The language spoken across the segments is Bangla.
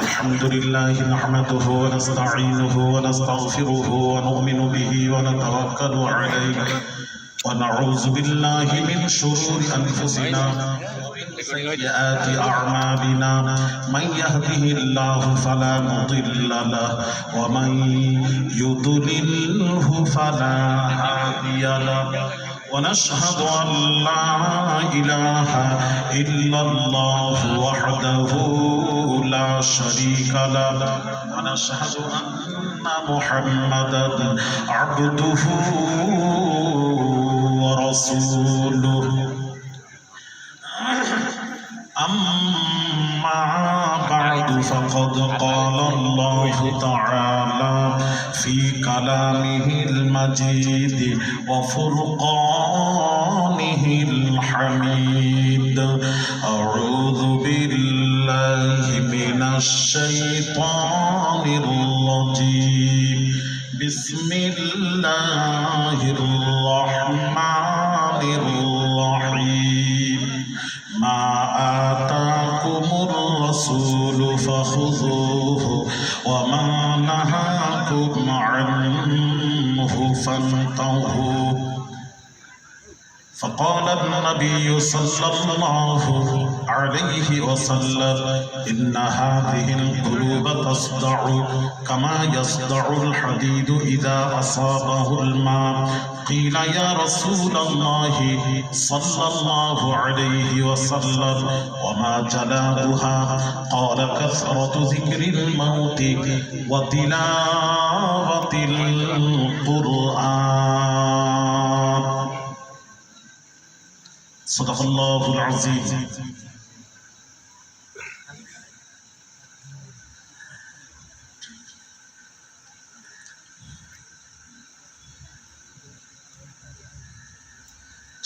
الحمد لله نحمده ونستعينه ونستغفره ونؤمن به ونتوكل عليه ونعوذ بالله من شرور أنفسنا سيئات أعمالنا من يهده الله فلا مضل له ومن يضلله فلا هادي له ونشهد أن لا إله إلا الله وحده لا شريك له ونشهد أن محمدا عبده ورسوله أما بعد فقد قال الله تعالى في كلامه المجيد وفرقانه الحميد أعوذ بالله من الشيطان الرجيم بسم الله الرحمن الرحيم ما آتاكم الرسول فخذوه وما نهاكم عنه فانتهوا فقال النبي صلى الله عليه وسلم إن هذه القلوب تصدع كما يصدع الحديد إذا أصابه الماء قيل يا رسول الله صلى الله عليه وسلم وما جلاؤها قال كثرة ذكر الموت وتلاوة القرآن صدق الله العظيم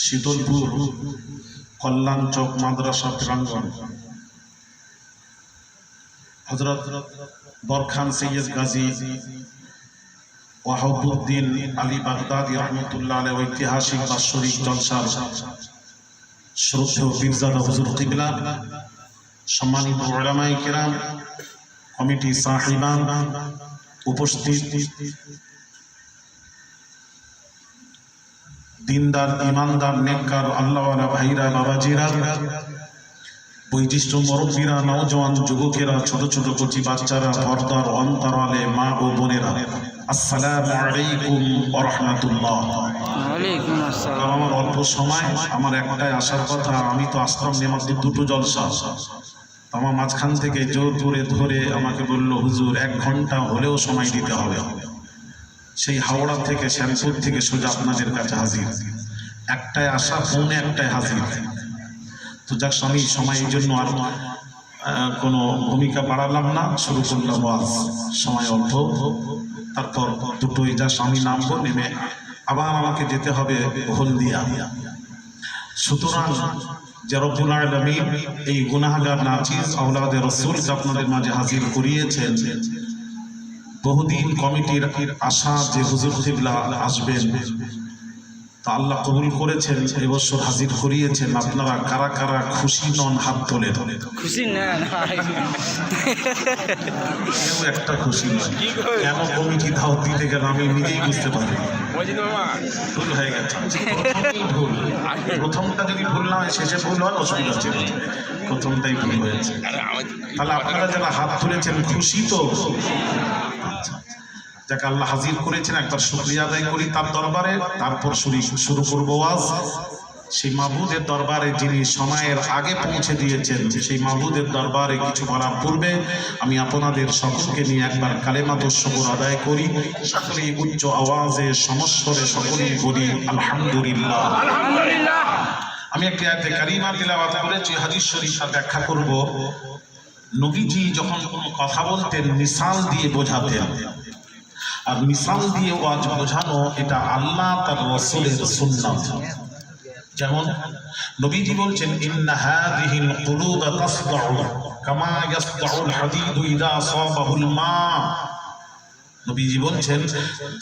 শীতলপুর কল্যাণ চক মাদ্রাসা প্রাঙ্গণ হযরত বরখান সৈয়দ গাজী ওয়াহাবুদ্দিন আলী বাগদাদী রহমতুল্লাহ আলাইহি ঐতিহাসিক বাৎসরিক জলসার শ্রদ্ধেয় পীরজাদা হুজুর কিবলা, সম্মানিত উলামায়ে কিরাম, কমিটি সাহিবান, উপস্থিত দিনদার ইমানদার নেককার আল্লাহওয়ালা ভাইরা বাবাজিরা, বৈশিষ্ট্য মুরব্বীরা, নওজওয়ান যুবকেরা, ছোট ছোট কচি বাচ্চারা, পর্দার অন্তরালে মা ও বোনেরা, আসসালামু আলাইকুম ওয়া রাহমাতুল্লাহ। ওয়ালাইকুম আসসালাম। আমার অল্প সময়, আমার একটাই আসার কথা, আমি তো আসলাম মাত্র দুটো জলসা, আমার মাঝখান থেকে জোর করে ধরে আমাকে বলল হুজুর 1 ঘন্টা হলেও সময় দিতে হবে। সেই হাওড়া থেকে শ্যামপুর থেকে সোজা আপনাদের কাছে হাজির, একটাই আসা, পৌনে একটাই হাজির। তো যাক, আমি সময়ের জন্য আর কোনো ভূমিকা বাড়ালাম না, শুরু করলাম ওয়াজ। সময় অল্প, তারপর দুটোই যা স্বামী নামবো, নেমে আবার আমাকে যেতে হবে হলদিয়া। সুতরাং যে রব্বুল আলামিন এই গুনাহগার নাচিস আওলাদে রাসূলকে আপনাদের মাঝে হাজির করিয়েছেন, বহুদিন কমিটির আশা যে হুজুর কিবলা আসবেন, তা আল্লাহ কবুল করেছেন, এবছর হাজির করিয়েছেন। আপনারা কারা কারা খুশি নন হাত তোলে? খুশি না, একটা খুশি নয়। কেন কমিটি দাওয়াত দিতে গেল আমি নিজেই বুঝতে পারি। ভুল হয়ে গেছে, প্রথমটা যদি ভুল না হয় শেষে ভুল হয়, অসুবিধা ছিল, প্রথমটাই ভুল হয়েছে। তাহলে আপনারা যারা হাত তুলেছেন খুশি তো? যাকে আল্লাহ হাজির করেছেন, একবার শুকরিয়া আদায় করি তার দরবারে, তারপর শুরু করব ওয়াজ। সেই মাবুদের দরবারে যিনি সময়ের আগে পৌঁছে দিয়েছেন, সেই মাবুদের দরবারে কিছু বলার পূর্বে আমি আপনাদের সকলকে নিয়ে একবার কালেমা শুকর আদায় করি। সকলেই উচ্চ আওয়াজে সমস্বরে সকলেই বলি আলহামদুলিল্লাহ। আমি একটি আয়াতে কারিমা তিলাওয়াত করেছি, হাদিস শরীফ ব্যাখ্যা করব। নবীজি যখন কোনো কথা বলতেন মিসাল দিয়ে বোঝাতেন, আর মিসাল দিয়ে ওয়াজ বোঝানো এটা আল্লাহ তার রাসূলের সুন্নাত। যেমন নবীজি বলছেন ইন্না হাযিহিল কুলুবা তাসদাউ কামা ইয়াসদাউল হাদীদু ইযা আসাবাহুল মা। নবীজি বলছেন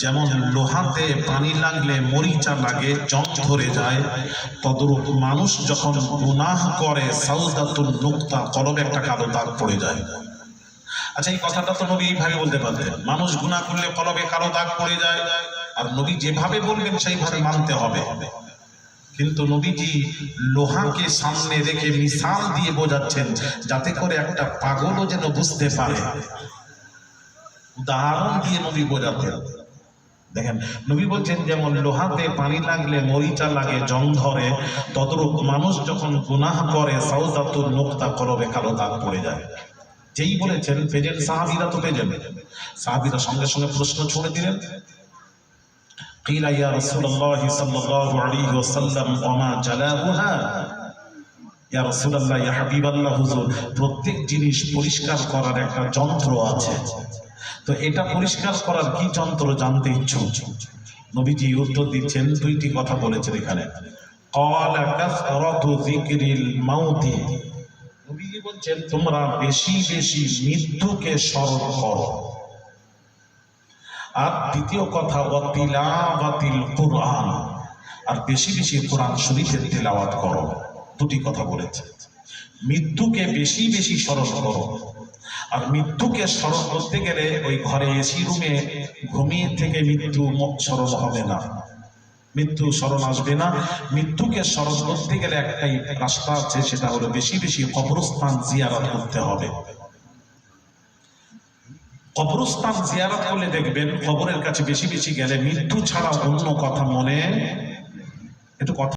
যেমন লোহাতে পানি লাগলে মরিচা লাগে, জং ধরে যায়, তদ্রূপ মানুষ যখন গুনাহ করে সাউদাতুন নুকতা, কলবে একটা কালো দাগ পড়ে যায়। আচ্ছা, এই কথাটা তো নবী এইভাবে বলতে পারতেন, মানুষ গুনাহ করলে কলবে কালো দাগ পড়ে যায়, আর নবী যেভাবে বলবেন সেইভাবে মানতে হবে। কিন্তু নবীজি লোহাকে সামনে রেখে মিসাল দিয়ে বোঝাচ্ছেন যাতে করে একটা পাগলও যেন বুঝতে পারে। উদাহরণ দিয়ে নবী বোঝাতেন। দেখেন, নবী বলছেন যেমন লোহাতে পানি লাগলে মরিচা লাগে, জং ধরে, তদ্রূপ মানুষ যখন গুনাহ করে সাউদাতুন নুকতা, কলবে কালো দাগ পড়ে যায়। যেই বলেছেন পেজেন সাহাবীরা, তো পেজেন সাহাবীরা সঙ্গে সঙ্গে প্রশ্ন ছুড়ে দিলেন, কিলা ইয়া রাসূলুল্লাহ সাল্লাল্লাহু আলাইহি ওয়াসাল্লাম ওমা জালাউহা, ইয়া রাসূলুল্লাহ, ইয়া হাবিবাল্লাহ, হুজুর প্রত্যেক জিনিস পরিষ্কার করার একটা যন্ত্র আছে, তো এটা পরিষ্কার করার কি যন্ত্র জানতে ইচ্ছুক। নবীজি উত্তর দিচ্ছেন, দুইটি কথা বলেছেন এখানে। ক্বালা কাসরাতু যিকরিল মাউতি, নবীজি বলছেন তোমরা বেশি বেশি মৃত্যুকে স্মরণ করো। আর দ্বিতীয় কথা, ওয়াতিলাওয়াতিল কুরআন, আর বেশি বেশি কোরআন শরীফের তিলাওয়াত করো। দুটি কথা বলেছে, মৃত্যুকে বেশি বেশি স্মরণ করো। আর মৃত্যুকে স্মরণ করতে গেলে ওই ঘরে এসি রুমে ঘুমিয়ে থেকে মৃত্যু স্মরণ হবে না, মৃত্যু স্মরণ আসবে না। মৃত্যুকে স্মরণ করতে গেলে একটাই রাস্তা আছে, সেটা হলো বেশি বেশি কবরস্থান জিয়ারত করতে হবে। কবরস্থান জিয়ারত করলে দেখবেন কবরের কাছে বেশি বেশি গেলে মৃত্যু ছাড়া অন্য কথা মনে একটু কথা